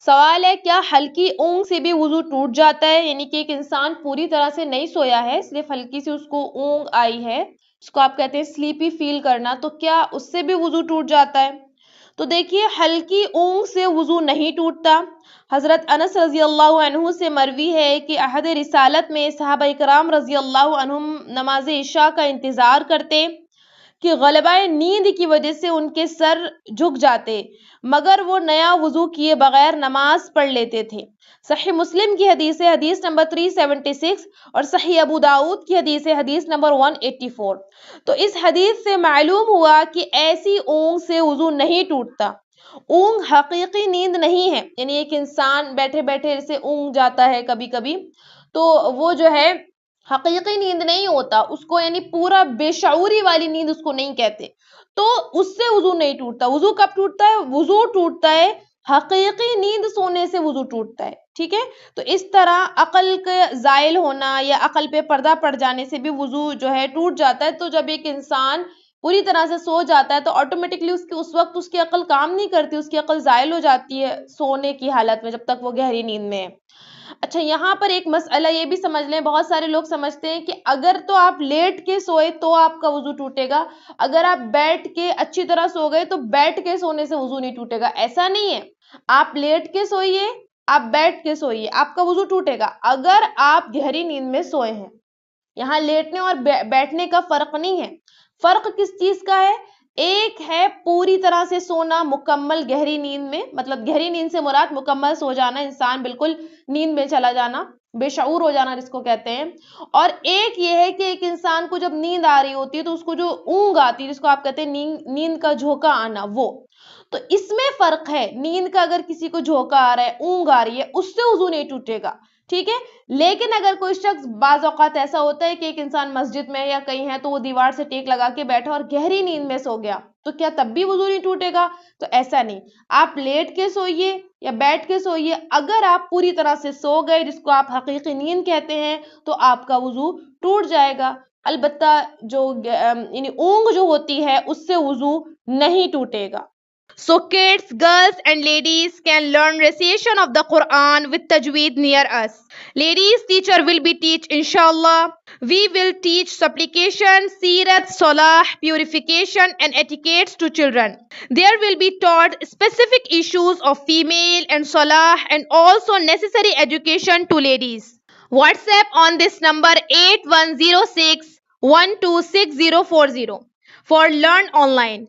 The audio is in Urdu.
سوال ہے کیا ہلکی اونگ سے بھی وضو ٹوٹ جاتا ہے؟ یعنی کہ ایک انسان پوری طرح سے نہیں سویا ہے، صرف ہلکی سی اس کو اونگ آئی ہے، اس کو آپ کہتے ہیں سلیپی فیل کرنا، تو کیا اس سے بھی وضو ٹوٹ جاتا ہے؟ تو دیکھیے ہلکی اونگ سے وضو نہیں ٹوٹتا۔ حضرت انس رضی اللہ عنہ سے مروی ہے کہ عہد رسالت میں صحابہ کرام رضی اللہ عنہم نماز عشاء کا انتظار کرتے کہ غلبہ نیند کی وجہ سے ان کے سر جھک جاتے، مگر وہ نیا وضو کیے بغیر نماز پڑھ لیتے تھے۔ صحیح مسلم کی حدیث ہے، حدیث نمبر 376، اور صحیح ابو داؤد کی حدیث ہے، حدیث نمبر 184۔ تو اس حدیث سے معلوم ہوا کہ ایسی اونگ سے وضو نہیں ٹوٹتا۔ اونگ حقیقی نیند نہیں ہے، یعنی ایک انسان بیٹھے بیٹھے سے اونگ جاتا ہے کبھی کبھی، تو وہ جو ہے حقیقی نیند نہیں ہوتا اس کو، یعنی پورا بے شعوری والی نیند اس کو نہیں کہتے، تو اس سے وضو نہیں ٹوٹتا۔ وضو کب ٹوٹتا ہے؟ وضو ٹوٹتا ہے حقیقی نیند سونے سے وضو ٹوٹتا ہے، ٹھیک ہے؟ تو اس طرح عقل کے زائل ہونا یا عقل پہ پردہ پڑ جانے سے بھی وضو جو ہے ٹوٹ جاتا ہے۔ تو جب ایک انسان پوری طرح سے سو جاتا ہے تو آٹومیٹکلی اس وقت اس کی عقل کام نہیں کرتی، اس کی عقل زائل ہو جاتی ہے سونے کی حالت میں، جب تک وہ گہری نیند میں ہے۔ اچھا یہاں پر ایک مسئلہ یہ بھی سمجھ لیں، بہت سارے لوگ سمجھتے ہیں کہ اگر تو آپ لیٹ کے سوئے تو آپ کا وضو ٹوٹے گا، اگر آپ بیٹھ کے اچھی طرح سو گئے تو بیٹھ کے سونے سے وضو نہیں ٹوٹے گا۔ ایسا نہیں ہے، آپ لیٹ کے سوئیے، آپ بیٹھ کے سوئیے، آپ کا وضو ٹوٹے گا اگر آپ گہری نیند میں سوئے ہیں۔ یہاں لیٹنے اور بیٹھنے کا فرق نہیں ہے۔ فرق کس چیز کا ہے؟ ایک ہے پوری طرح سے سونا مکمل گہری نیند میں، مطلب گہری نیند سے مراد مکمل سو جانا، انسان بالکل نیند میں چلا جانا، بے شعور ہو جانا جس کو کہتے ہیں۔ اور ایک یہ ہے کہ ایک انسان کو جب نیند آ رہی ہوتی ہے تو اس کو جو اونگ آتی ہے، جس کو آپ کہتے ہیں نیند کا جھونکا آنا، وہ تو اس میں فرق ہے۔ نیند کا اگر کسی کو جھونکا آ رہا ہے، اونگ آ رہی ہے، اس سے وضو نہیں ٹوٹے گا، ٹھیک ہے؟ لیکن اگر کوئی شخص، بعض اوقات ایسا ہوتا ہے کہ ایک انسان مسجد میں یا کہیں ہے تو وہ دیوار سے ٹیک لگا کے بیٹھا اور گہری نیند میں سو گیا، تو کیا تب بھی وضو نہیں ٹوٹے گا؟ تو ایسا نہیں، آپ لیٹ کے سوئیے یا بیٹھ کے سوئیے، اگر آپ پوری طرح سے سو گئے جس کو آپ حقیقی نیند کہتے ہیں تو آپ کا وضو ٹوٹ جائے گا۔ البتہ جو یعنی اونگ جو ہوتی ہے اس سے وضو نہیں ٹوٹے گا۔ So kids, girls and ladies can learn recitation of the Quran with tajweed near us. Ladies teacher will be teach inshallah. We will teach supplication, seerat, salah, purification and etiquettes to children. There will be taught specific issues of female and salah and also necessary education to ladies. WhatsApp on this number 8106 126040 for learn online.